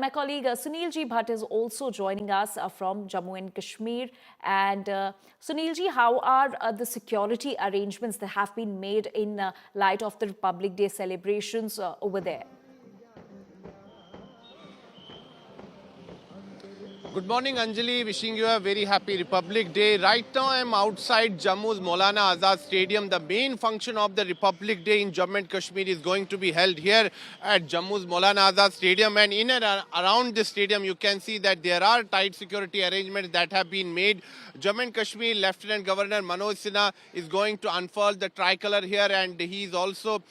my colleague Sunil Ji Bhatt is also joining us from Jammu and Kashmir. And Sunil Ji, how are the security arrangements that have been made in light of the Republic Day celebrations over there? Good morning, Anjali. Wishing you a very happy Republic Day. Right now, I am outside Jammu's Maulana Azad Stadium. The main function of the Republic Day in Jammu and Kashmir is going to be held here at Jammu's Maulana Azad Stadium. And in and around this stadium, you can see that there are tight security arrangements that have been made. Jammu and Kashmir Lieutenant Governor Manoj Sinha is going to unfurl the tricolor here, and he is also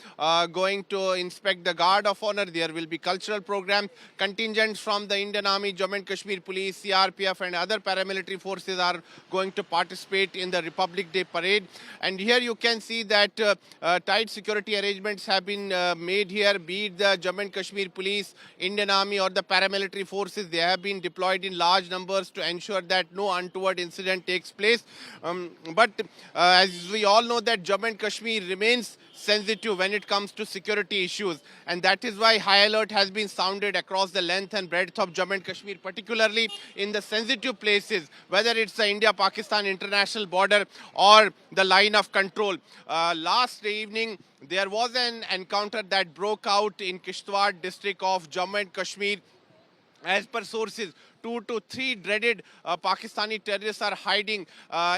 going to inspect the Guard of Honor. There will be cultural programs. Contingents from the Indian Army, Jammu and Kashmir Police, CRPF and other paramilitary forces are going to participate in the Republic Day parade. And here you can see that tight security arrangements have been made here, be it the Jammu and Kashmir Police, Indian Army or the paramilitary forces. They have been deployed in large numbers to ensure that no untoward incident takes place. But as we all know that Jammu and Kashmir remains sensitive when it comes to security issues, and that is why high alert has been sounded across the length and breadth of Jammu and Kashmir, particularly in the sensitive places, whether it's the India-Pakistan international border or the line of control. Last evening, there was an encounter that broke out in Kishtwar district of Jammu and Kashmir. As per sources, 2 to 3 dreaded Pakistani terrorists are hiding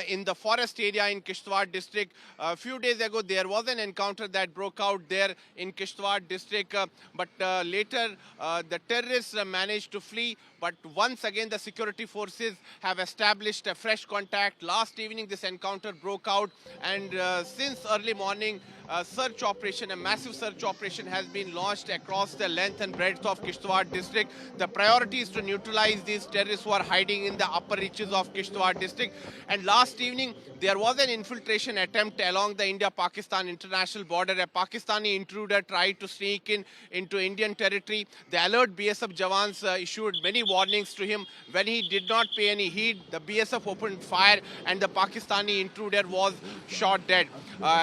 in the forest area in Kishtwar district. A few days ago, there was an encounter that broke out there in Kishtwar district, but later the terrorists managed to flee. But once again, the security forces have established a fresh contact. Last evening, this encounter broke out, and since early morning, a search operation, a massive search operation has been launched across the length and breadth of Kishtwar district. The priority is to neutralize these terrorists who are hiding in the upper reaches of Kishtwar district. And last evening, there was an infiltration attempt along the India-Pakistan international border. A Pakistani intruder tried to sneak into Indian territory. The alert BSF Jawans issued many warnings to him. When he did not pay any heed, the BSF opened fire and the Pakistani intruder was shot dead.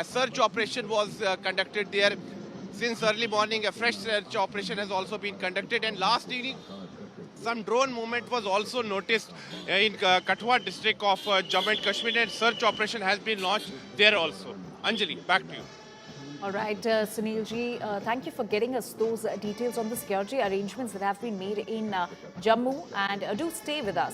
Search operation was conducted there. Since early morning, a fresh search operation has also been conducted, and last evening, some drone movement was also noticed in Kathua district of Jammu and Kashmir, and search operation has been launched there also. Anjali, back to you. All right, Sunil Ji, thank you for getting us those details on the security arrangements that have been made in Jammu, and do stay with us.